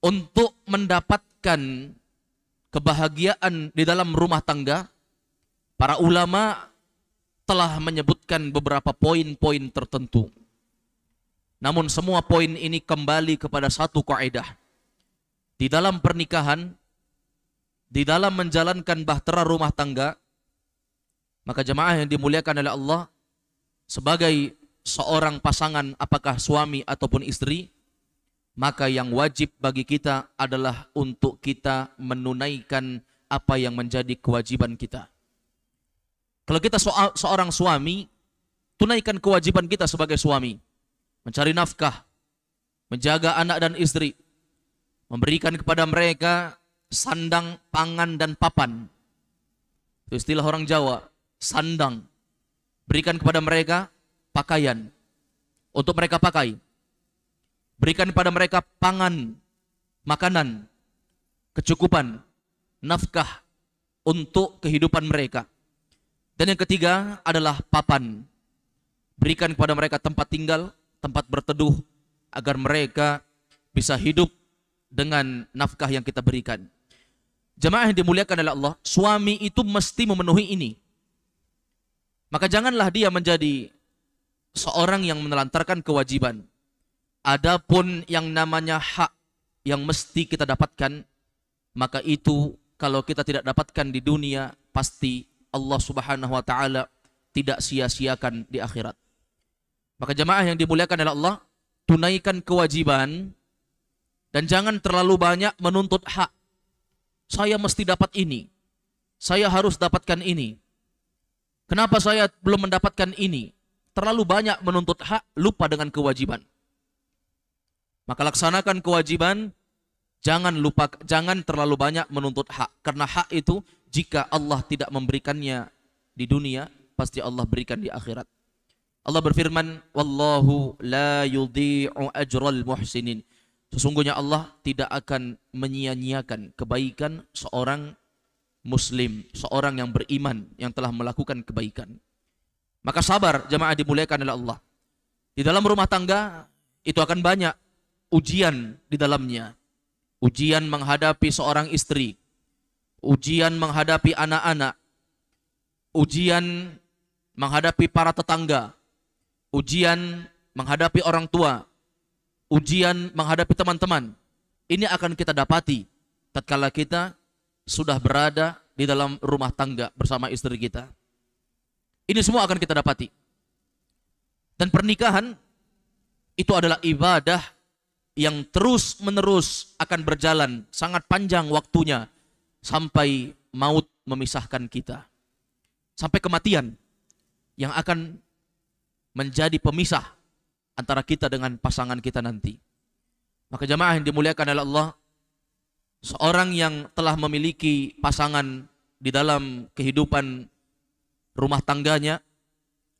untuk mendapatkan kebahagiaan di dalam rumah tangga, para ulama telah menyebutkan beberapa poin-poin tertentu. Namun semua poin ini kembali kepada satu kaidah. Di dalam pernikahan, di dalam menjalankan bahtera rumah tangga, maka jemaah yang dimuliakan oleh Allah, sebagai seorang pasangan, apakah suami ataupun istri, maka yang wajib bagi kita adalah untuk kita menunaikan apa yang menjadi kewajiban kita. Kalau kita seorang suami, tunaikan kewajiban kita sebagai suami. Mencari nafkah, menjaga anak dan istri, memberikan kepada mereka sandang, pangan, dan papan. Itu istilah orang Jawa, sandang. Berikan kepada mereka pakaian untuk mereka pakai. Berikan kepada mereka pangan, makanan, kecukupan, nafkah untuk kehidupan mereka. Dan yang ketiga adalah papan. Berikan kepada mereka tempat tinggal, tempat berteduh, agar mereka bisa hidup dengan nafkah yang kita berikan. Jemaah yang dimuliakan oleh Allah, suami itu mesti memenuhi ini. Maka janganlah dia menjadi seorang yang menelantarkan kewajiban. Adapun yang namanya hak yang mesti kita dapatkan, maka itu kalau kita tidak dapatkan di dunia, pasti Allah Subhanahu wa taala tidak sia-siakan di akhirat. Maka jemaah yang dimuliakan oleh Allah, tunaikan kewajiban dan jangan terlalu banyak menuntut hak. Saya mesti dapat ini. Saya harus dapatkan ini. Kenapa saya belum mendapatkan ini? Terlalu banyak menuntut hak, lupa dengan kewajiban. Maka laksanakan kewajiban, jangan terlalu banyak menuntut hak. Karena hak itu jika Allah tidak memberikannya di dunia, pasti Allah berikan di akhirat. Allah berfirman, wallahu la yudhi'u ajral muhsinin. Sesungguhnya Allah tidak akan menyia-nyiakan kebaikan seorang muslim, seorang yang beriman, yang telah melakukan kebaikan. Maka sabar, jemaah dimuliakan oleh Allah. Di dalam rumah tangga, itu akan banyak ujian di dalamnya. Ujian menghadapi seorang istri, ujian menghadapi anak-anak, ujian menghadapi para tetangga, ujian menghadapi orang tua, ujian menghadapi teman-teman. Ini akan kita dapati tatkala kita sudah berada di dalam rumah tangga bersama istri kita. Ini semua akan kita dapati. Dan pernikahan itu adalah ibadah yang terus-menerus akan berjalan, sangat panjang waktunya, sampai maut memisahkan kita. Sampai kematian yang akan menjadi pemisah antara kita dengan pasangan kita nanti. Maka jemaah yang dimuliakan oleh Allah, seorang yang telah memiliki pasangan di dalam kehidupan rumah tangganya,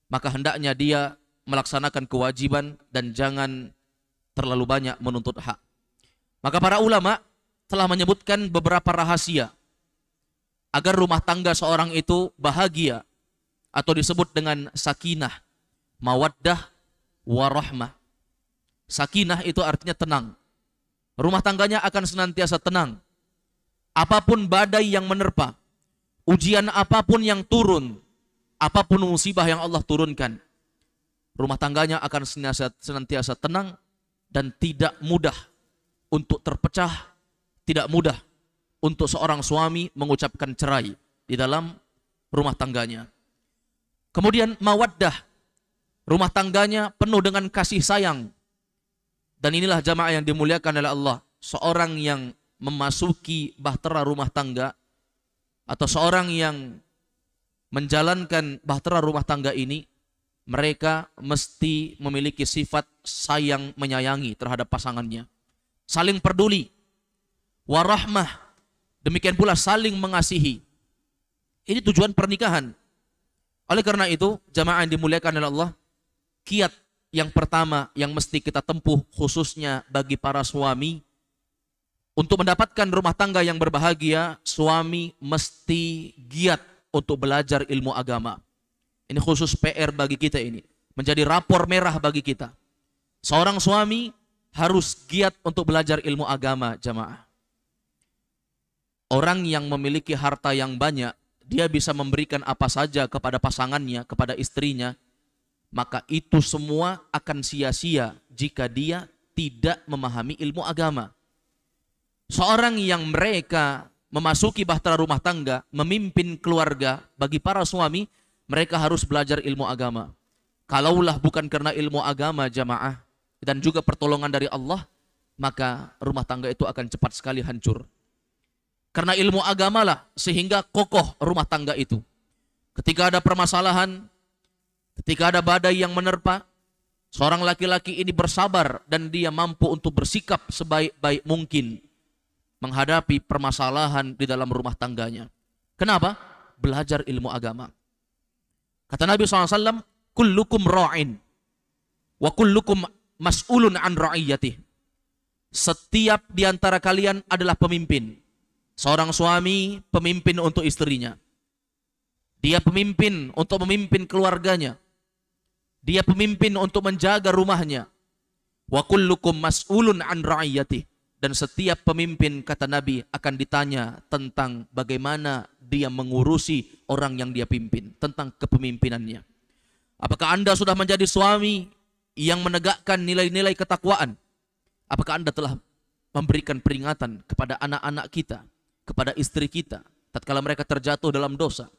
maka hendaknya dia melaksanakan kewajiban dan jangan terlalu banyak menuntut hak. Maka para ulama telah menyebutkan beberapa rahasia agar rumah tangga seorang itu bahagia, atau disebut dengan sakinah, mawaddah, warahmah. Sakinah itu artinya tenang. Rumah tangganya akan senantiasa tenang. Apapun badai yang menerpa, ujian apapun yang turun, apapun musibah yang Allah turunkan, rumah tangganya akan senantiasa tenang dan tidak mudah untuk terpecah, tidak mudah untuk seorang suami mengucapkan cerai di dalam rumah tangganya. Kemudian mawaddah, rumah tangganya penuh dengan kasih sayang. Dan inilah jamaah yang dimuliakan oleh Allah, seorang yang memasuki bahtera rumah tangga atau seorang yang menjalankan bahtera rumah tangga ini, mereka mesti memiliki sifat sayang menyayangi terhadap pasangannya, saling peduli, warahmah, demikian pula saling mengasihi. Ini tujuan pernikahan. Oleh karena itu, jamaah yang dimuliakan oleh Allah, kiat yang pertama yang mesti kita tempuh khususnya bagi para suami, untuk mendapatkan rumah tangga yang berbahagia, suami mesti giat untuk belajar ilmu agama. Ini khusus PR bagi kita ini, menjadi rapor merah bagi kita. Seorang suami harus giat untuk belajar ilmu agama, jamaah. Orang yang memiliki harta yang banyak, dia bisa memberikan apa saja kepada pasangannya, kepada istrinya, maka itu semua akan sia-sia jika dia tidak memahami ilmu agama. Seorang yang mereka memasuki bahtera rumah tangga, memimpin keluarga, bagi para suami, mereka harus belajar ilmu agama. Kalaulah bukan karena ilmu agama, jamaah, dan juga pertolongan dari Allah, maka rumah tangga itu akan cepat sekali hancur. Karena ilmu agamalah sehingga kokoh rumah tangga itu. Ketika ada permasalahan, ketika ada badai yang menerpa, seorang laki-laki ini bersabar dan dia mampu untuk bersikap sebaik-baik mungkin menghadapi permasalahan di dalam rumah tangganya. Kenapa? Belajar ilmu agama. Kata Nabi SAW, kullukum ra'in wa kullukum mas'ulun an ra'iyatih. Setiap di antara kalian adalah pemimpin. Seorang suami pemimpin untuk istrinya. Dia pemimpin untuk memimpin keluarganya. Dia pemimpin untuk menjaga rumahnya. Wa kullukum mas'ulun an ra'iyatih. Dan setiap pemimpin, kata Nabi, akan ditanya tentang bagaimana dia mengurusi orang yang dia pimpin, tentang kepemimpinannya. Apakah Anda sudah menjadi suami yang menegakkan nilai-nilai ketakwaan? Apakah Anda telah memberikan peringatan kepada anak-anak kita, kepada istri kita, tatkala mereka terjatuh dalam dosa?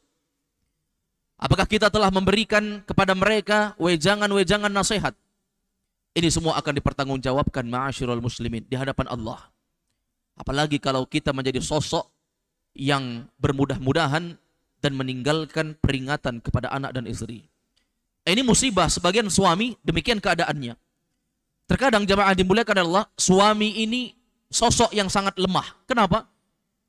Apakah kita telah memberikan kepada mereka wejangan-wejangan nasihat? Ini semua akan dipertanggungjawabkan, ma'asyiral muslimin, di hadapan Allah. Apalagi kalau kita menjadi sosok yang bermudah-mudahan dan meninggalkan peringatan kepada anak dan istri. Ini musibah sebagian suami, demikian keadaannya. Terkadang jamaah dimuliakan Allah, suami ini sosok yang sangat lemah. Kenapa?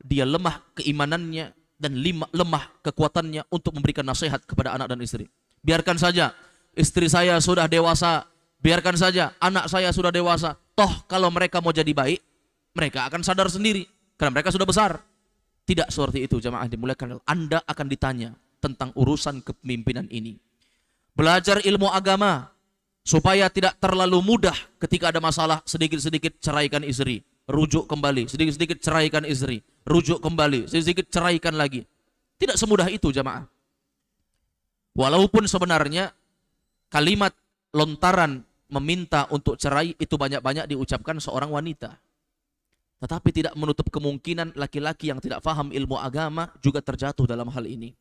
Dia lemah keimanannya dan lemah kekuatannya untuk memberikan nasihat kepada anak dan istri. Biarkan saja, istri saya sudah dewasa. Biarkan saja, anak saya sudah dewasa. Toh kalau mereka mau jadi baik, mereka akan sadar sendiri. Karena mereka sudah besar. Tidak seperti itu, jamaah dimuliakan. Anda akan ditanya tentang urusan kepemimpinan ini. Belajar ilmu agama, supaya tidak terlalu mudah ketika ada masalah, sedikit-sedikit ceraikan istri. Rujuk kembali, sedikit-sedikit ceraikan istri. Rujuk kembali, sedikit-sedikit ceraikan lagi. Tidak semudah itu, jamaah. Walaupun sebenarnya kalimat lontaran meminta untuk cerai itu banyak-banyak diucapkan seorang wanita. Tetapi tidak menutup kemungkinan laki-laki yang tidak faham ilmu agama juga terjatuh dalam hal ini.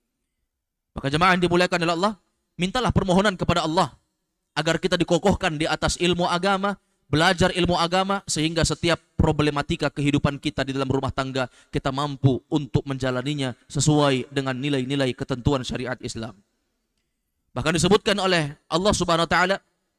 Maka jemaah yang dimuliakan oleh Allah, mintalah permohonan kepada Allah agar kita dikokohkan di atas ilmu agama, belajar ilmu agama, sehingga setiap problematika kehidupan kita di dalam rumah tangga kita mampu untuk menjalaninya sesuai dengan nilai-nilai ketentuan syariat Islam. Bahkan disebutkan oleh Allah Subhanahu wa taala,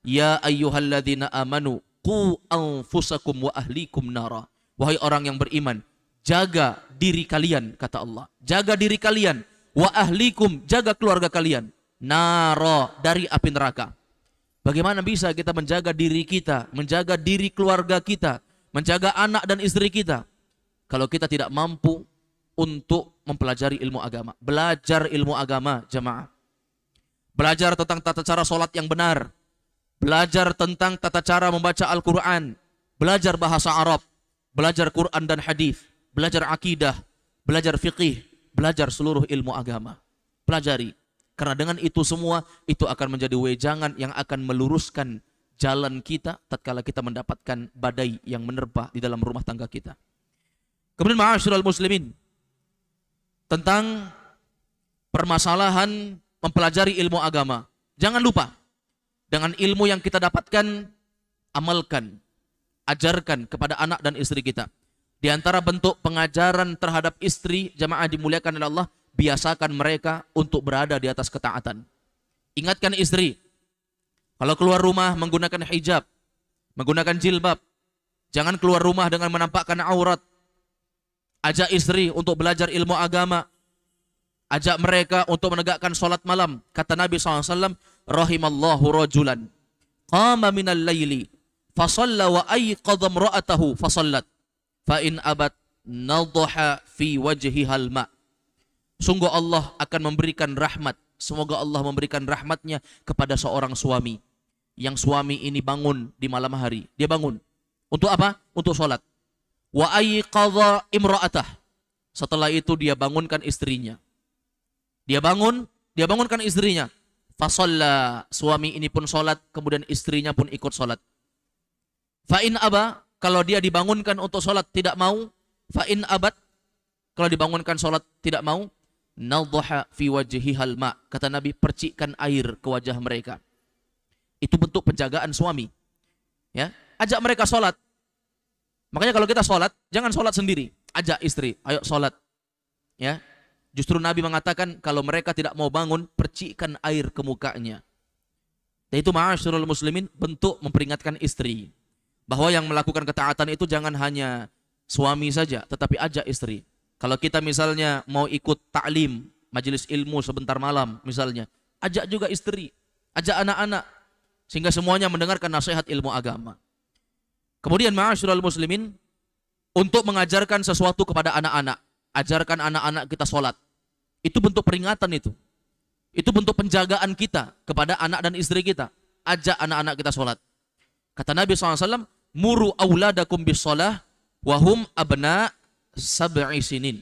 ya ayyuhalladzina amanu qu anfusakum wa ahlikum nara. Wahai orang yang beriman, jaga diri kalian, kata Allah. Jaga diri kalian, wa ahlikum, jaga keluarga kalian, nara, dari api neraka. Bagaimana bisa kita menjaga diri kita, menjaga diri keluarga kita, menjaga anak dan istri kita, kalau kita tidak mampu untuk mempelajari ilmu agama? Belajar ilmu agama, jamaah. Belajar tentang tata cara sholat yang benar. Belajar tentang tata cara membaca Al-Quran. Belajar bahasa Arab. Belajar Quran dan hadis. Belajar akidah. Belajar fiqih. Belajar seluruh ilmu agama. Pelajari. Karena dengan itu semua, itu akan menjadi wejangan yang akan meluruskan jalan kita tatkala kita mendapatkan badai yang menerpa di dalam rumah tangga kita. Kemudian ma'asyiral muslimin, tentang permasalahan mempelajari ilmu agama. Jangan lupa, dengan ilmu yang kita dapatkan, amalkan, ajarkan kepada anak dan istri kita. Di antara bentuk pengajaran terhadap istri, jamaah dimuliakan oleh Allah, biasakan mereka untuk berada di atas ketaatan. Ingatkan istri, kalau keluar rumah menggunakan hijab, menggunakan jilbab. Jangan keluar rumah dengan menampakkan aurat. Ajak istri untuk belajar ilmu agama. Ajak mereka untuk menegakkan sholat malam. Kata Nabi SAW, rahimallahu rajulan qama minal layli fasalla wa ayqadha imra'atahu fasallat fa in abat nadha fi wajhihal ma. Sungguh Allah akan memberikan rahmat. Semoga Allah memberikan rahmatnya kepada seorang suami. Yang suami ini bangun di malam hari. Dia bangun. Untuk apa? Untuk sholat. Wa ayqadha imra'atah. Setelah itu dia bangunkan istrinya. Dia bangunkan istrinya. Fasalla, suami ini pun sholat, kemudian istrinya pun ikut sholat. Fa'in aba, kalau dia dibangunkan untuk sholat tidak mau. Fa'in abad, kalau dibangunkan sholat tidak mau. Nadhaha fi wajhihal ma. Kata Nabi, percikkan air ke wajah mereka. Itu bentuk penjagaan suami. Ya, ajak mereka sholat. Makanya kalau kita sholat, jangan sholat sendiri. Ajak istri, ayo sholat. Ya, justru Nabi mengatakan kalau mereka tidak mau bangun, percikkan air ke mukanya. Dan itu ma'asyiral muslimin, bentuk memperingatkan istri bahwa yang melakukan ketaatan itu jangan hanya suami saja, tetapi ajak istri. Kalau kita misalnya mau ikut ta'lim, majelis ilmu sebentar malam misalnya, ajak juga istri, ajak anak-anak, sehingga semuanya mendengarkan nasihat ilmu agama. Kemudian ma'asyiral muslimin, untuk mengajarkan sesuatu kepada anak-anak, ajarkan anak-anak kita sholat. Itu bentuk peringatan itu. Itu bentuk penjagaan kita kepada anak dan istri kita. Ajak anak-anak kita sholat. Kata Nabi SAW, muru auladakum bis sholah wahum abna sab'i sinin.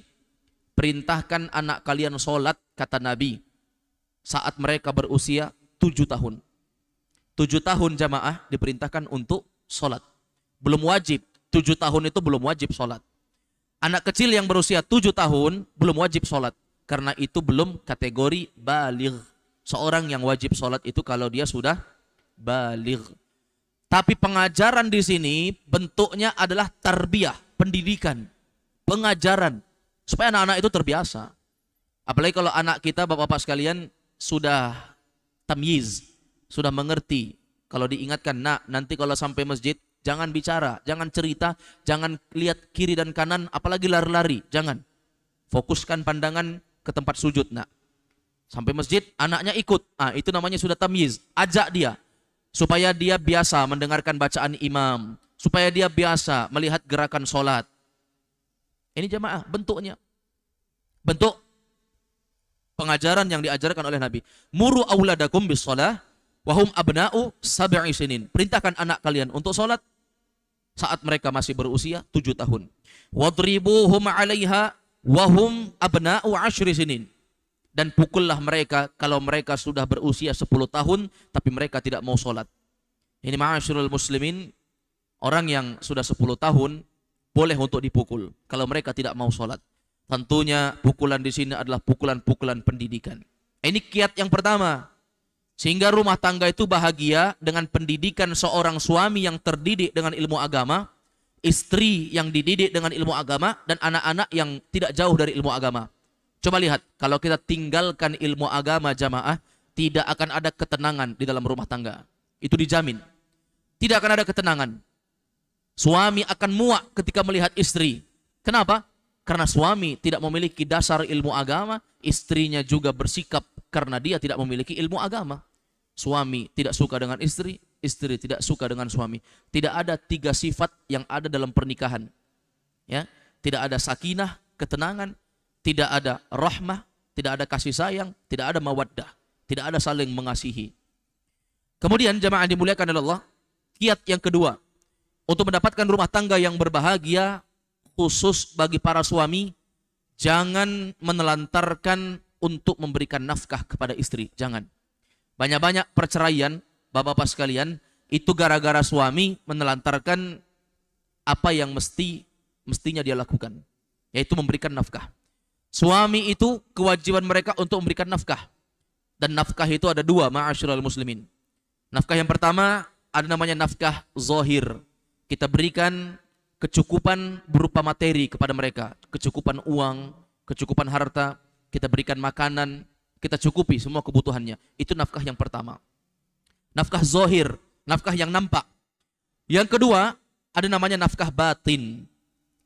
Perintahkan anak kalian sholat, kata Nabi, saat mereka berusia 7 tahun. 7 tahun jamaah diperintahkan untuk sholat. Belum wajib. 7 tahun itu belum wajib sholat. Anak kecil yang berusia 7 tahun belum wajib sholat. Karena itu belum kategori baligh. Seorang yang wajib sholat itu kalau dia sudah baligh. Tapi pengajaran di sini bentuknya adalah tarbiyah, pendidikan, pengajaran. Supaya anak-anak itu terbiasa. Apalagi kalau anak kita, bapak-bapak sekalian, sudah tamyiz, sudah mengerti. Kalau diingatkan, nak, nanti kalau sampai masjid, jangan bicara, jangan cerita, jangan lihat kiri dan kanan, apalagi lari-lari. Jangan. Fokuskan pandangan ke tempat sujud, nak. Sampai masjid, anaknya ikut. Itu namanya sudah tamyiz. Ajak dia. Supaya dia biasa mendengarkan bacaan imam. Supaya dia biasa melihat gerakan sholat. Ini jamaah, bentuknya. Bentuk pengajaran yang diajarkan oleh Nabi. Muru auladakum bis sholah wahum abna'u sab'i sinin. Perintahkan anak kalian untuk sholat saat mereka masih berusia 7 tahun. Wadribuhum 'alaiha wahum abna'u 10 sinin. Dan pukullah mereka kalau mereka sudah berusia 10 tahun tapi mereka tidak mau sholat. Ini ma'asyiral muslimin, orang yang sudah 10 tahun boleh untuk dipukul kalau mereka tidak mau sholat. Tentunya pukulan di sini adalah pukulan-pukulan pendidikan. Ini kiat yang pertama. Sehingga rumah tangga itu bahagia dengan pendidikan seorang suami yang terdidik dengan ilmu agama, istri yang dididik dengan ilmu agama, dan anak-anak yang tidak jauh dari ilmu agama. Coba lihat, kalau kita tinggalkan ilmu agama jamaah, tidak akan ada ketenangan di dalam rumah tangga. Itu dijamin. Tidak akan ada ketenangan. Suami akan muak ketika melihat istri. Kenapa? Karena suami tidak memiliki dasar ilmu agama, istrinya juga bersikap karena dia tidak memiliki ilmu agama. Suami tidak suka dengan istri, istri tidak suka dengan suami. Tidak ada 3 sifat yang ada dalam pernikahan. Ya, tidak ada sakinah, ketenangan, tidak ada rahmah, tidak ada kasih sayang, tidak ada mawaddah, tidak ada saling mengasihi. Kemudian jamaah dimuliakan oleh Allah, kiat yang kedua untuk mendapatkan rumah tangga yang berbahagia, khusus bagi para suami, jangan menelantarkan untuk memberikan nafkah kepada istri. Jangan. Banyak-banyak perceraian, bapak-bapak sekalian, itu gara-gara suami menelantarkan apa yang mestinya dia lakukan, yaitu memberikan nafkah. Suami itu kewajiban mereka untuk memberikan nafkah. Dan nafkah itu ada 2, ma'asyiral muslimin. Nafkah yang pertama ada namanya nafkah zahir. Kita berikan kecukupan berupa materi kepada mereka, kecukupan uang, kecukupan harta, kita berikan makanan, kita cukupi semua kebutuhannya. Itu nafkah yang pertama. Nafkah zahir, nafkah yang nampak. Yang kedua, ada namanya nafkah batin.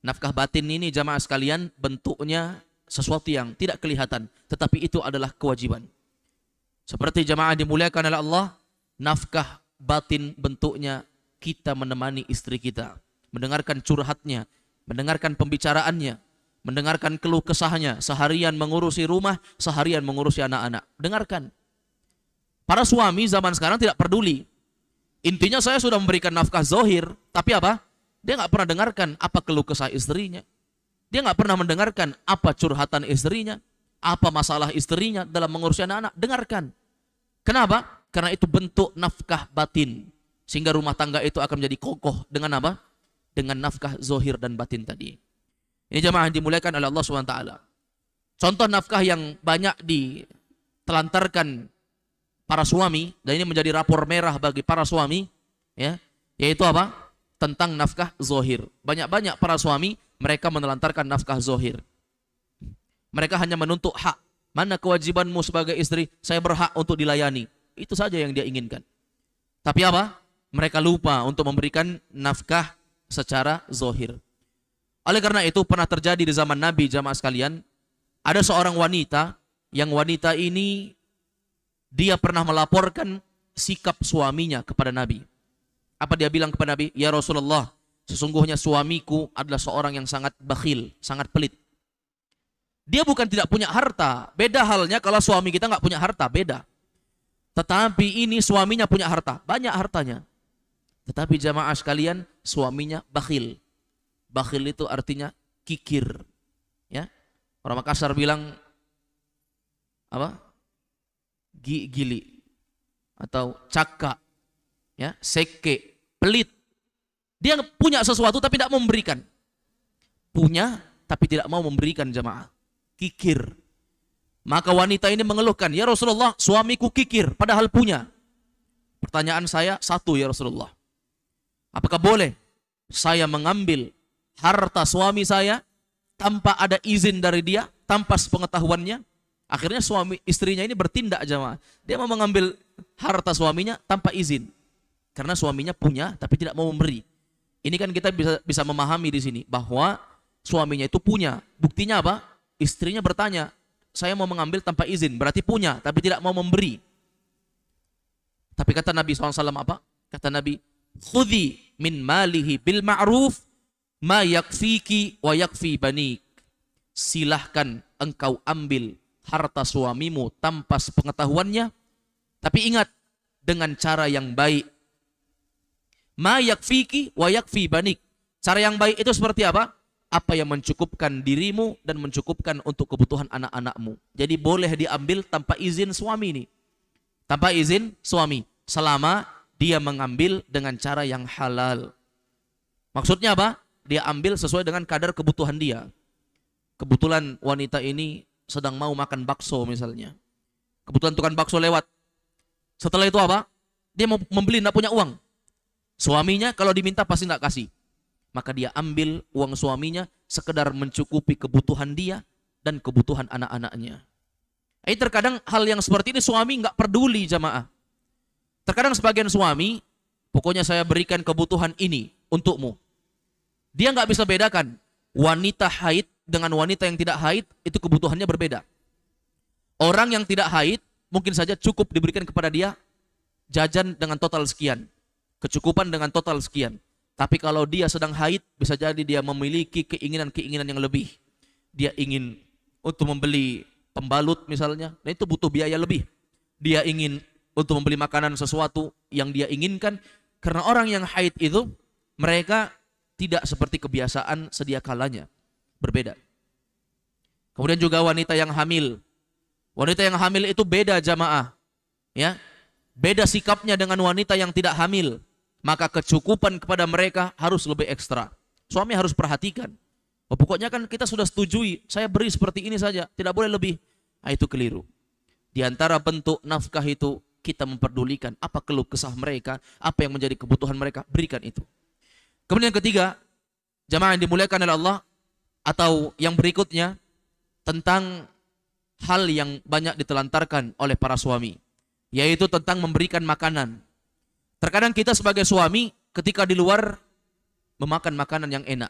Nafkah batin ini jamaah sekalian bentuknya sesuatu yang tidak kelihatan, tetapi itu adalah kewajiban. Seperti jamaah dimuliakan oleh Allah, nafkah batin bentuknya kita menemani istri kita, mendengarkan curhatnya, mendengarkan pembicaraannya, mendengarkan keluh kesahnya, seharian mengurusi rumah, seharian mengurusi anak-anak. Dengarkan. Para suami zaman sekarang tidak peduli. Intinya saya sudah memberikan nafkah zahir, tapi apa? Dia nggak pernah dengarkan apa keluh kesah istrinya. Dia nggak pernah mendengarkan apa curhatan istrinya, apa masalah istrinya dalam mengurus anak-anak. Dengarkan. Kenapa? Karena itu bentuk nafkah batin. Sehingga rumah tangga itu akan menjadi kokoh dengan apa? Dengan nafkah zohir dan batin tadi. Ini jamaah yang dimuliakan oleh Allah SWT. Contoh nafkah yang banyak ditelantarkan para suami, dan ini menjadi rapor merah bagi para suami, ya, yaitu apa? Tentang nafkah zohir. Banyak-banyak para suami, mereka menelantarkan nafkah zohir. Mereka hanya menuntut hak. Mana kewajibanmu sebagai istri? Saya berhak untuk dilayani. Itu saja yang dia inginkan. Tapi apa? Mereka lupa untuk memberikan nafkah secara zohir. Oleh karena itu pernah terjadi di zaman Nabi, jamaah sekalian, ada seorang wanita, yang wanita ini dia pernah melaporkan sikap suaminya kepada Nabi. Apa dia bilang kepada Nabi? Ya Rasulullah, sesungguhnya suamiku adalah seorang yang sangat bakhil, sangat pelit. Dia bukan tidak punya harta. Beda halnya kalau suami kita nggak punya harta, beda. Tetapi ini suaminya punya harta, banyak hartanya. Tetapi jamaah sekalian, suaminya bakhil. Bakhil itu artinya kikir. Ya, orang Makassar bilang apa? Gili atau caka. Ya, seke, pelit. Dia punya sesuatu tapi tidak mau memberikan. Punya tapi tidak mau memberikan, jamaah. Kikir. Maka wanita ini mengeluhkan, ya Rasulullah, suamiku kikir padahal punya. Pertanyaan saya satu, ya Rasulullah. Apakah boleh saya mengambil harta suami saya tanpa ada izin dari dia, tanpa sepengetahuannya? Akhirnya istrinya ini bertindak, jamaah. Dia mau mengambil harta suaminya tanpa izin. Karena suaminya punya tapi tidak mau memberi. Ini kan kita bisa memahami di sini bahwa suaminya itu punya. Buktinya apa? Istrinya bertanya, saya mau mengambil tanpa izin, berarti punya tapi tidak mau memberi. Tapi kata Nabi SAW apa? Kata Nabi, khudhi min malihi bil ma'ruf ma yakfiki wa yakfi banik. Silahkan engkau ambil harta suamimu tanpa sepengetahuannya, tapi ingat dengan cara yang baik. Ma yakfiki wa yakfi banik. Cara yang baik itu seperti apa? Apa yang mencukupkan dirimu dan mencukupkan untuk kebutuhan anak-anakmu. Jadi boleh diambil tanpa izin suami ini. Tanpa izin suami. Selama dia mengambil dengan cara yang halal. Maksudnya apa? Dia ambil sesuai dengan kadar kebutuhan dia. Kebetulan wanita ini sedang mau makan bakso misalnya. Kebetulan tukang bakso lewat. Setelah itu apa? Dia mau membeli, tidak punya uang. Suaminya kalau diminta pasti tidak kasih. Maka dia ambil uang suaminya sekedar mencukupi kebutuhan dia dan kebutuhan anak-anaknya. Terkadang hal yang seperti ini suami nggak peduli, jamaah. Terkadang sebagian suami, pokoknya saya berikan kebutuhan ini untukmu. Dia nggak bisa bedakan wanita haid dengan wanita yang tidak haid, itu kebutuhannya berbeda. Orang yang tidak haid mungkin saja cukup diberikan kepada dia jajan dengan total sekian. Kecukupan dengan total sekian. Tapi kalau dia sedang haid, bisa jadi dia memiliki keinginan-keinginan yang lebih. Dia ingin untuk membeli pembalut misalnya, nah itu butuh biaya lebih. Dia ingin untuk membeli makanan sesuatu yang dia inginkan. Karena orang yang haid itu, mereka tidak seperti kebiasaan sedia kalanya. Berbeda. Kemudian juga wanita yang hamil. Wanita yang hamil itu beda, jamaah. Ya, beda sikapnya dengan wanita yang tidak hamil. Maka kecukupan kepada mereka harus lebih ekstra. Suami harus perhatikan. Oh, pokoknya kan kita sudah setujui, saya beri seperti ini saja, tidak boleh lebih. Nah, itu keliru. Di antara bentuk nafkah itu, kita memperdulikan apa keluh kesah mereka, apa yang menjadi kebutuhan mereka, berikan itu. Kemudian yang ketiga, jamaah yang dimuliakan oleh Allah, atau yang berikutnya, tentang hal yang banyak ditelantarkan oleh para suami, yaitu tentang memberikan makanan. Terkadang kita sebagai suami ketika di luar memakan makanan yang enak.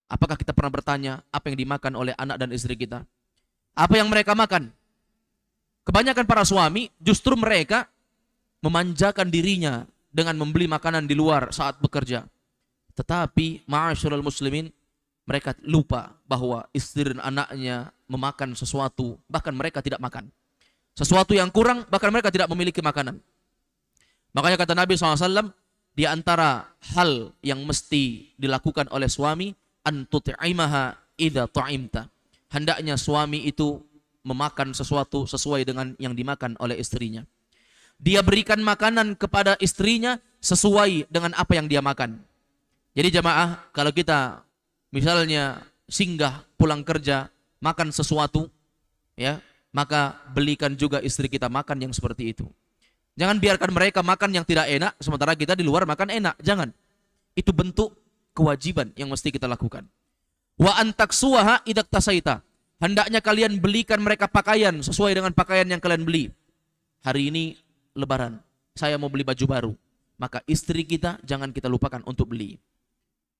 Apakah kita pernah bertanya apa yang dimakan oleh anak dan istri kita? Apa yang mereka makan? Kebanyakan para suami justru mereka memanjakan dirinya dengan membeli makanan di luar saat bekerja. Tetapi ma'asyiral muslimin, mereka lupa bahwa istri dan anaknya memakan sesuatu, bahkan mereka tidak makan. Sesuatu yang kurang, bahkan mereka tidak memiliki makanan. Makanya kata Nabi SAW, Di antara hal yang mesti dilakukan oleh suami, an tut'imaha idza ta'imta. Hendaknya suami itu memakan sesuatu sesuai dengan yang dimakan oleh istrinya. Dia berikan makanan kepada istrinya sesuai dengan apa yang dia makan. Jadi jamaah, kalau kita misalnya singgah pulang kerja, makan sesuatu, ya, maka belikan juga istri kita makan yang seperti itu. Jangan biarkan mereka makan yang tidak enak, sementara kita di luar makan enak. Jangan. Itu bentuk kewajiban yang mesti kita lakukan. Wa antaksuha idak tasaita. Hendaknya kalian belikan mereka pakaian sesuai dengan pakaian yang kalian beli. Hari ini Lebaran, saya mau beli baju baru. Maka istri kita jangan kita lupakan untuk beli.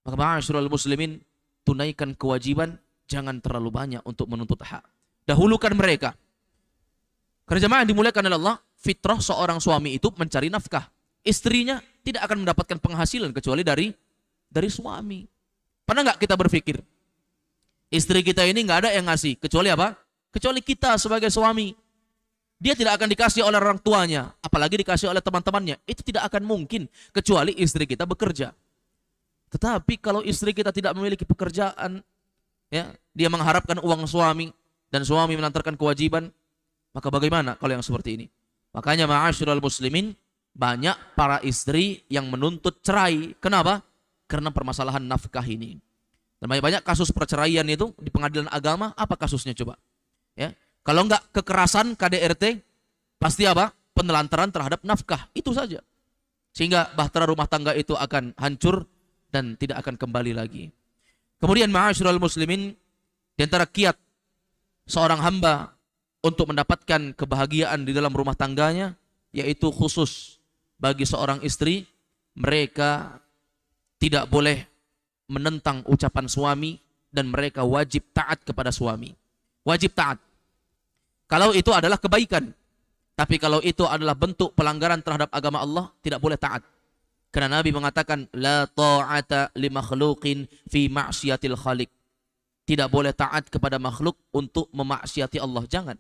Maka ma'asyiral muslimin, tunaikan kewajiban, jangan terlalu banyak untuk menuntut hak. Dahulukan mereka. Karena jemaah yang dimuliakan oleh Allah, fitrah seorang suami itu mencari nafkah. Istrinya tidak akan mendapatkan penghasilan kecuali dari suami. Pernah nggak kita berpikir, istri kita ini nggak ada yang ngasih, kecuali apa? Kecuali kita sebagai suami. Dia tidak akan dikasih oleh orang tuanya, apalagi dikasih oleh teman-temannya. Itu tidak akan mungkin, kecuali istri kita bekerja. Tetapi kalau istri kita tidak memiliki pekerjaan, ya, dia mengharapkan uang suami, dan suami menantarkan kewajiban, maka bagaimana kalau yang seperti ini? Makanya ma'asyiral muslimin, banyak para istri yang menuntut cerai. Kenapa? Karena permasalahan nafkah ini. Dan banyak kasus perceraian itu di pengadilan agama, apa kasusnya coba? Ya, kalau enggak kekerasan KDRT, pasti apa? Penelantaran terhadap nafkah, itu saja. Sehingga bahtera rumah tangga itu akan hancur dan tidak akan kembali lagi. Kemudian ma'asyiral muslimin, di antara kiat seorang hamba untuk mendapatkan kebahagiaan di dalam rumah tangganya, yaitu khusus bagi seorang istri, mereka tidak boleh menentang ucapan suami dan mereka wajib taat kepada suami. Wajib taat. Kalau itu adalah kebaikan. Tapi kalau itu adalah bentuk pelanggaran terhadap agama Allah, tidak boleh taat. Karena Nabi mengatakan, la ta'ata li makhluqin fi ma'siyatil khaliq. Tidak boleh taat kepada makhluk untuk memaksiati Allah. Jangan.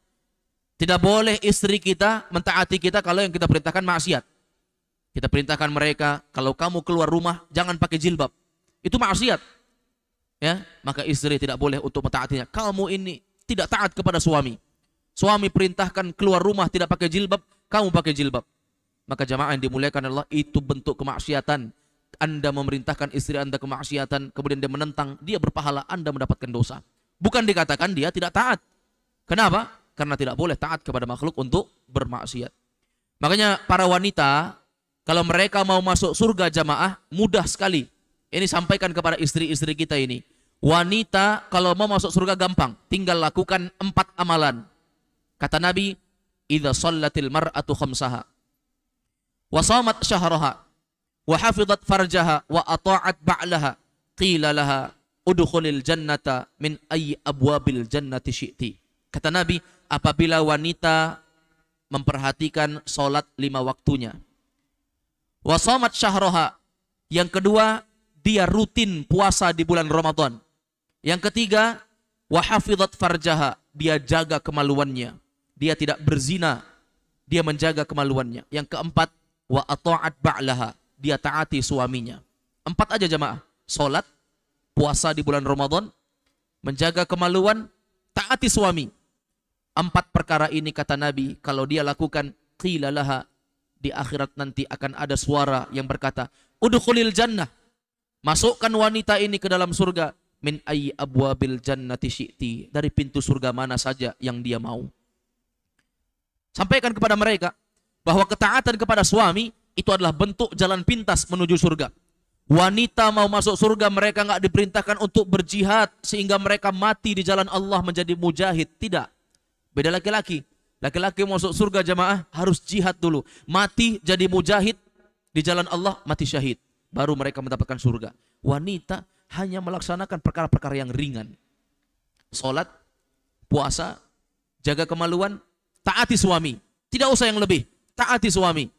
Tidak boleh istri kita mentaati kita kalau yang kita perintahkan maksiat. Kita perintahkan mereka, kalau kamu keluar rumah, jangan pakai jilbab. Itu maksiat. Ya, maka istri tidak boleh untuk mentaatinya. Kamu ini tidak taat kepada suami. Suami perintahkan keluar rumah tidak pakai jilbab, kamu pakai jilbab. Maka jamaah yang dimuliakan Allah, itu bentuk kemaksiatan. Anda memerintahkan istri Anda kemaksiatan, kemudian dia menentang, dia berpahala, Anda mendapatkan dosa. Bukan dikatakan dia tidak taat. Kenapa? Karena tidak boleh taat kepada makhluk untuk bermaksiat. Makanya para wanita, kalau mereka mau masuk surga jamaah, mudah sekali. Ini sampaikan kepada istri-istri kita ini. Wanita kalau mau masuk surga gampang, tinggal lakukan 4 amalan. Kata Nabi, idza shallatil mar'atu khamsaha wa shamat syahraha wa hafizat farjaha wa ata'at ba'laha qila laha udkhulil jannata min ayyi abwabil jannati syi'ti. Kata Nabi, apabila wanita memperhatikan salat 5 waktunya, wa shamat syahraha, yang kedua dia rutin puasa di bulan Ramadan, yang ketiga wa hafizat farjaha, dia jaga kemaluannya, dia tidak berzina, dia menjaga kemaluannya. Yang keempat, wa ata'at ba'laha, dia taati suaminya. 4 aja jamaah. Salat, puasa di bulan Ramadan, menjaga kemaluan, taati suami. 4 perkara ini kata Nabi, kalau dia lakukan, qila laha, di akhirat nanti akan ada suara yang berkata, udkhulil jannah, masukkan wanita ini ke dalam surga, min ayyi abwabil jannati syi'ti, dari pintu surga mana saja yang dia mau. Sampaikan kepada mereka bahwa ketaatan kepada suami itu adalah bentuk jalan pintas menuju surga. Wanita mau masuk surga, mereka nggak diperintahkan untuk berjihad sehingga mereka mati di jalan Allah menjadi mujahid. Tidak. Beda laki-laki. Laki-laki masuk surga jamaah harus jihad dulu. Mati jadi mujahid di jalan Allah, mati syahid. Baru mereka mendapatkan surga. Wanita hanya melaksanakan perkara-perkara yang ringan. Salat, puasa, jaga kemaluan, taati suami. Tidak usah yang lebih. Taati suami.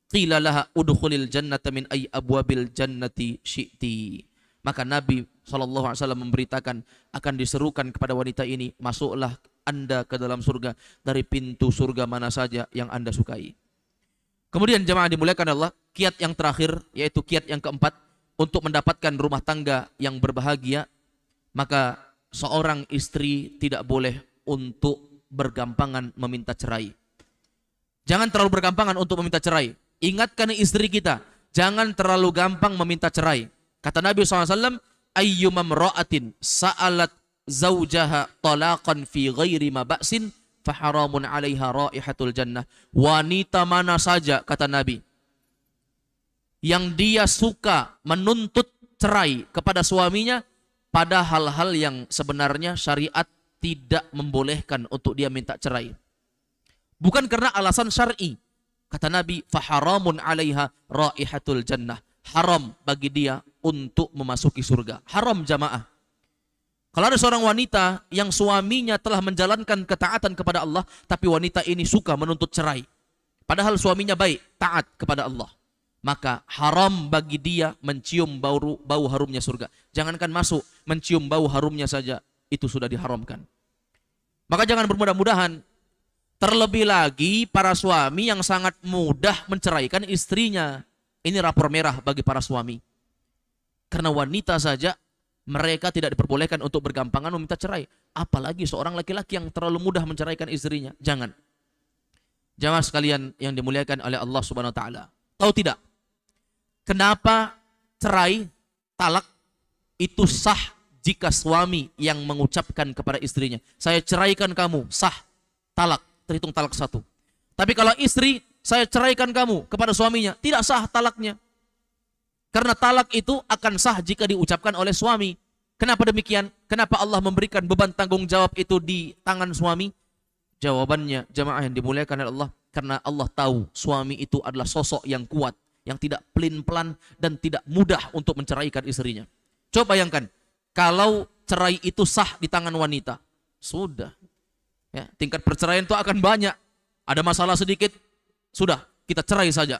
Qila laha udkhulil jannata min ayyi abwabil jannati syi'ti. Maka Nabi SAW memberitakan, akan diserukan kepada wanita ini, masuklah Anda ke dalam surga dari pintu surga mana saja yang Anda sukai. Kemudian jemaah dimuliakan Allah, kiat yang terakhir yaitu kiat yang keempat untuk mendapatkan rumah tangga yang berbahagia, maka seorang istri tidak boleh untuk bergampangan meminta cerai. Jangan terlalu bergampangan untuk meminta cerai. Ingatkan istri kita, jangan terlalu gampang meminta cerai. Kata Nabi SAW, ayyuma mra'atin sa'alat zawjaha talaqan fi ghairi ma ba'sin faharamun 'alaiha raihatul jannah. Wanita mana saja, kata Nabi, yang dia suka menuntut cerai kepada suaminya pada hal-hal yang sebenarnya syariat tidak membolehkan untuk dia minta cerai. Bukan karena alasan syar'i. Kata Nabi, faharamun 'alaiha raihatul jannah. Haram bagi dia untuk memasuki surga. Haram jamaah. Kalau ada seorang wanita yang suaminya telah menjalankan ketaatan kepada Allah, tapi wanita ini suka menuntut cerai, padahal suaminya baik, taat kepada Allah, maka haram bagi dia mencium bau harumnya surga. Jangankan masuk, mencium bau harumnya saja itu sudah diharamkan. Maka jangan bermudah-mudahan. Terlebih lagi para suami yang sangat mudah menceraikan istrinya. Ini rapor merah bagi para suami. Karena wanita saja mereka tidak diperbolehkan untuk bergampangan meminta cerai. Apalagi seorang laki-laki yang terlalu mudah menceraikan istrinya. Jangan. Jamaah sekalian yang dimuliakan oleh Allah Subhanahu wa taala. Tahu tidak? Kenapa cerai, talak itu sah jika suami yang mengucapkan kepada istrinya, saya ceraikan kamu, sah, talak, terhitung talak satu. Tapi kalau istri, saya ceraikan kamu kepada suaminya, tidak sah talaknya. Karena talak itu akan sah jika diucapkan oleh suami. Kenapa demikian? Kenapa Allah memberikan beban tanggung jawab itu di tangan suami? Jawabannya, jamaah yang dimuliakan oleh Allah, karena Allah tahu suami itu adalah sosok yang kuat, yang tidak pelin-pelan dan tidak mudah untuk menceraikan istrinya. Coba bayangkan, kalau cerai itu sah di tangan wanita, sudah. Ya, tingkat perceraian itu akan banyak. Ada masalah sedikit, sudah, kita cerai saja.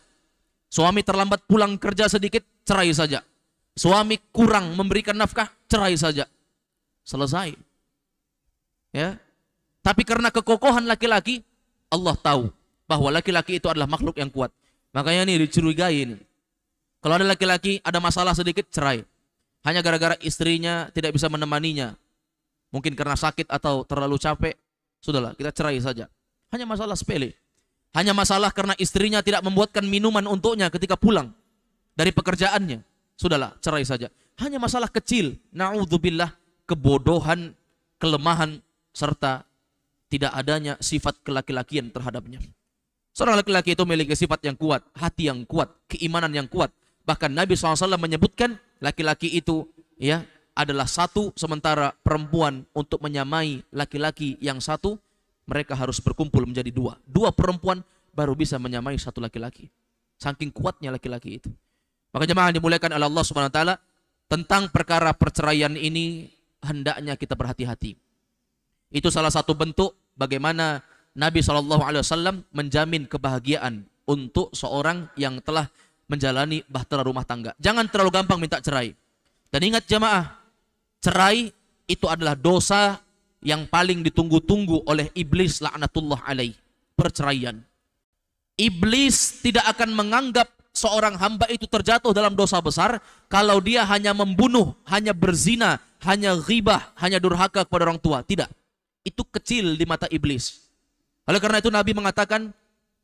Suami terlambat pulang kerja sedikit, cerai saja. Suami kurang memberikan nafkah, cerai saja. Selesai. Ya. Tapi karena kekokohan laki-laki, Allah tahu bahwa laki-laki itu adalah makhluk yang kuat. Makanya ini dicurigai ini. Kalau ada laki-laki ada masalah sedikit, cerai. Hanya gara-gara istrinya tidak bisa menemaninya. Mungkin karena sakit atau terlalu capek, sudahlah, kita cerai saja. Hanya masalah sepele. Hanya masalah karena istrinya tidak membuatkan minuman untuknya ketika pulang dari pekerjaannya. Sudahlah, cerai saja. Hanya masalah kecil. Na'udzubillah, kebodohan, kelemahan, serta tidak adanya sifat kelaki-lakian terhadapnya. Seorang laki-laki itu memiliki sifat yang kuat, hati yang kuat, keimanan yang kuat. Bahkan Nabi SAW menyebutkan laki-laki itu ya adalah satu, sementara perempuan untuk menyamai laki-laki yang satu, mereka harus berkumpul menjadi dua. Dua perempuan baru bisa menyamai satu laki-laki. Saking kuatnya laki-laki itu. Maka jemaah dimuliakan oleh Allah Subhanahu wa taala, tentang perkara perceraian ini hendaknya kita berhati-hati. Itu salah satu bentuk bagaimana Nabi SAW menjamin kebahagiaan untuk seorang yang telah menjalani bahtera rumah tangga. Jangan terlalu gampang minta cerai. Dan ingat jemaah, cerai itu adalah dosa yang paling ditunggu-tunggu oleh iblis laknatullah alaih. Perceraian. Iblis tidak akan menganggap seorang hamba itu terjatuh dalam dosa besar kalau dia hanya membunuh, hanya berzina, hanya ghibah, hanya durhaka kepada orang tua. Tidak. Itu kecil di mata iblis. Oleh karena itu Nabi mengatakan,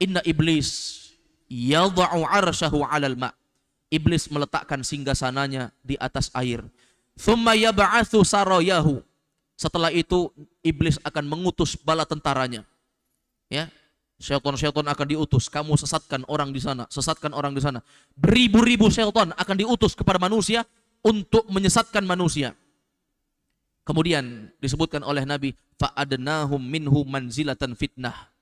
inna iblis yadha'u arsyahu 'alal ma'. Iblis meletakkan singgasananya di atas air. Tsumma yab'atsu sarayahu. Setelah itu iblis akan mengutus bala tentaranya. Ya. Syaitan-syaitan akan diutus, kamu sesatkan orang di sana, sesatkan orang di sana. Beribu-ribu syaitan akan diutus kepada manusia untuk menyesatkan manusia. Kemudian disebutkan oleh Nabi, fa'adnahum minhu manzilatan fitnah.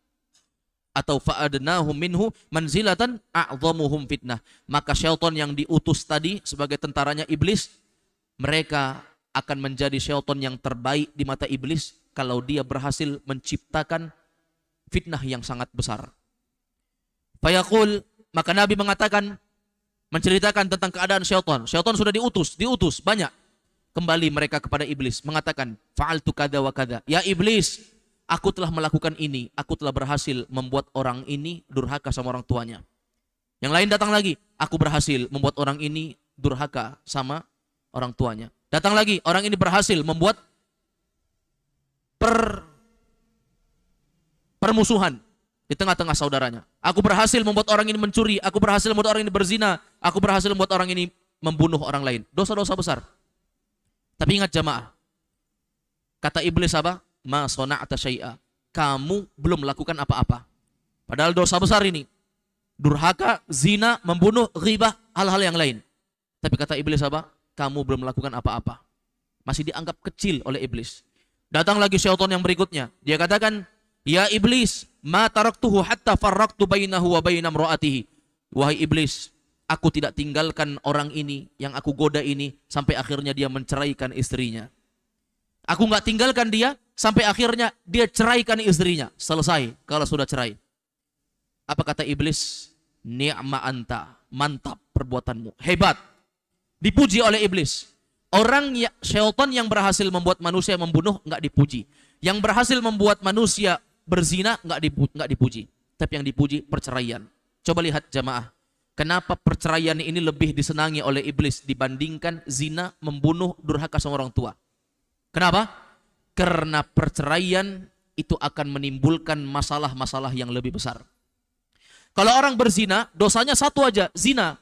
Atau fa'adnahum minhu manzilatan a'dhamuhum fitnah. Maka syaitan yang diutus tadi sebagai tentaranya iblis, mereka akan menjadi syaitan yang terbaik di mata iblis kalau dia berhasil menciptakan fitnah yang sangat besar. Fayaqul, maka Nabi mengatakan, menceritakan tentang keadaan syaitan. Syaitan sudah diutus banyak. Kembali mereka kepada iblis, mengatakan, fa'altu kada wa kada. Ya iblis, aku telah melakukan ini, aku telah berhasil membuat orang ini durhaka sama orang tuanya. Yang lain datang lagi, aku berhasil membuat orang ini durhaka sama orang tuanya. Datang lagi, orang ini berhasil membuat permusuhan di tengah-tengah saudaranya. Aku berhasil membuat orang ini mencuri, aku berhasil membuat orang ini berzina, aku berhasil membuat orang ini membunuh orang lain. Dosa-dosa besar. Tapi ingat jamaah, kata iblis apa? Ma sona'ata syai'a. Kamu belum melakukan apa-apa. Padahal dosa besar ini. Durhaka, zina, membunuh, ghibah, hal-hal yang lain. Tapi kata iblis apa? Kamu belum melakukan apa-apa. Masih dianggap kecil oleh iblis. Datang lagi syaitan yang berikutnya. Dia katakan, ya iblis, ma taraktuhu hatta farraqtu bainahu wa baina imra'atihi. Wahai iblis, aku tidak tinggalkan orang ini yang aku goda ini sampai akhirnya dia menceraikan istrinya. Aku nggak tinggalkan dia sampai akhirnya dia ceraikan istrinya. Selesai kalau sudah cerai. Apa kata iblis? Ni'ma anta, mantap perbuatanmu, hebat. Dipuji oleh iblis. Orang syaitan yang berhasil membuat manusia membunuh nggak dipuji. Yang berhasil membuat manusia berzina nggak dipuji. Tapi yang dipuji perceraian. Coba lihat jamaah. Kenapa perceraian ini lebih disenangi oleh iblis dibandingkan zina, membunuh, durhaka sama orang tua? Kenapa? Karena perceraian itu akan menimbulkan masalah-masalah yang lebih besar. Kalau orang berzina, dosanya satu aja, zina.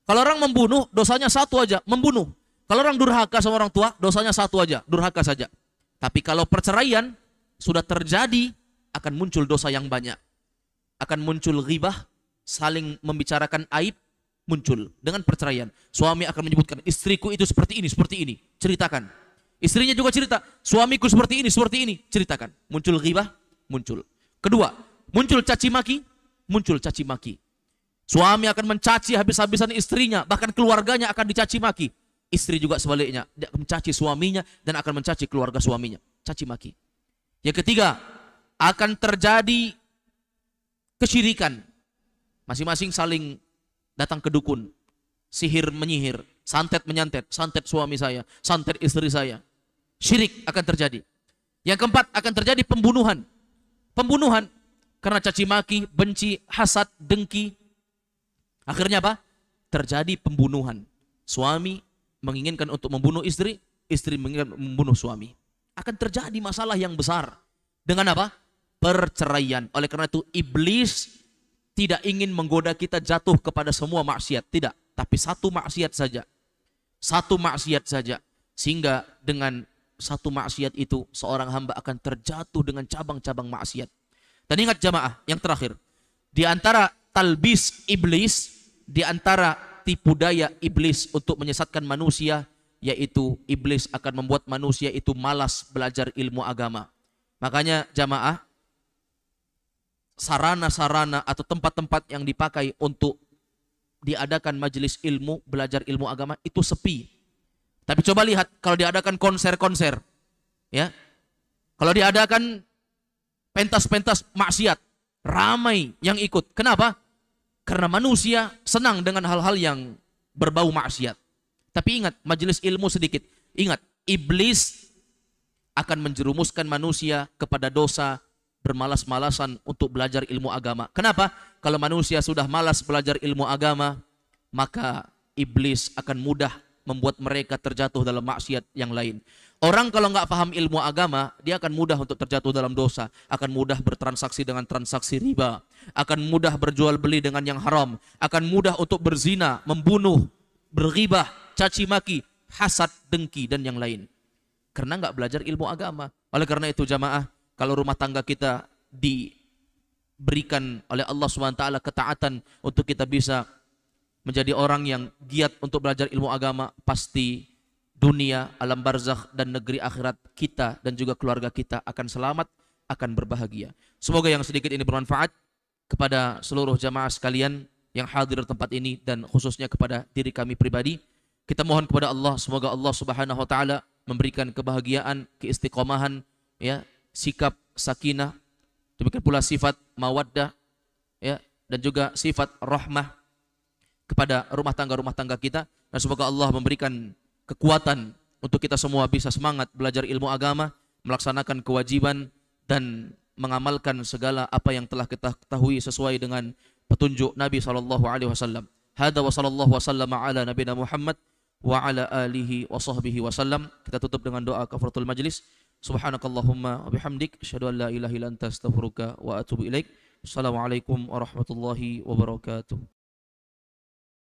Kalau orang membunuh, dosanya satu aja, membunuh. Kalau orang durhaka sama orang tua, dosanya satu aja, durhaka saja. Tapi kalau perceraian sudah terjadi, akan muncul dosa yang banyak. Akan muncul ghibah, saling membicarakan aib, muncul dengan perceraian. Suami akan menyebutkan, istriku itu seperti ini, ceritakan. Istrinya juga cerita, suamiku seperti ini, ceritakan. Muncul ghibah, muncul. Kedua, muncul caci maki. Suami akan mencaci habis-habisan istrinya, bahkan keluarganya akan dicaci maki. Istri juga sebaliknya, dia akan mencaci suaminya dan akan mencaci keluarga suaminya. Caci maki. Yang ketiga, akan terjadi kesyirikan. Masing-masing saling datang ke dukun, sihir menyihir, santet menyantet, santet suami saya, santet istri saya. Syirik akan terjadi. Yang keempat, akan terjadi pembunuhan. Pembunuhan karena caci maki, benci, hasad, dengki. Akhirnya apa? Terjadi pembunuhan. Suami menginginkan untuk membunuh istri, istri menginginkan membunuh suami. Akan terjadi masalah yang besar. Dengan apa? Perceraian. Oleh karena itu iblis tidak ingin menggoda kita jatuh kepada semua maksiat. Tidak. Tapi satu maksiat saja. Satu maksiat saja. Sehingga dengan satu maksiat itu seorang hamba akan terjatuh dengan cabang-cabang maksiat. Dan ingat jamaah yang terakhir. Di antara talbis iblis, di antara tipu daya iblis untuk menyesatkan manusia, yaitu iblis akan membuat manusia itu malas belajar ilmu agama. Makanya jamaah, sarana-sarana atau tempat-tempat yang dipakai untuk diadakan majelis ilmu, belajar ilmu agama itu sepi. Tapi coba lihat kalau diadakan konser-konser, ya, kalau diadakan pentas-pentas maksiat, ramai yang ikut. Kenapa? Karena manusia senang dengan hal-hal yang berbau maksiat. Tapi ingat, majelis ilmu sedikit. Ingat, iblis akan menjerumuskan manusia kepada dosa, bermalas-malasan untuk belajar ilmu agama. Kenapa? Kalau manusia sudah malas belajar ilmu agama, maka iblis akan mudah membuat mereka terjatuh dalam maksiat yang lain. Orang kalau nggak paham ilmu agama, dia akan mudah untuk terjatuh dalam dosa, akan mudah bertransaksi dengan transaksi riba, akan mudah berjual beli dengan yang haram, akan mudah untuk berzina, membunuh, berghibah, caci maki, hasad, dengki dan yang lain. Karena nggak belajar ilmu agama. Oleh karena itu jamaah, kalau rumah tangga kita diberikan oleh Allah SWT ketaatan untuk kita bisa menjadi orang yang giat untuk belajar ilmu agama, pasti dunia, alam barzakh dan negeri akhirat kita dan juga keluarga kita akan selamat, akan berbahagia. Semoga yang sedikit ini bermanfaat kepada seluruh jamaah sekalian yang hadir di tempat ini dan khususnya kepada diri kami pribadi. Kita mohon kepada Allah, semoga Allah Subhanahu wa taala memberikan kebahagiaan, keistiqomahan, ya, sikap sakinah, demikian pula sifat mawaddah, ya, dan juga sifat rahmah kepada rumah tangga kita, dan semoga Allah memberikan kekuatan untuk kita semua bisa semangat belajar ilmu agama, melaksanakan kewajiban dan mengamalkan segala apa yang telah kita ketahui sesuai dengan petunjuk Nabi sallallahu alaihi wasallam. Hada wa sallallahu wasallama ala nabiyina Muhammad wa ala alihi wa sahbihi wasallam. Kita tutup dengan doa kafaratul majlis. Subhanakallahumma wa bihamdik asyhadu an la ilaha illa anta astaghfiruka wa atubu ilaik. Assalamualaikum warahmatullahi wabarakatuh.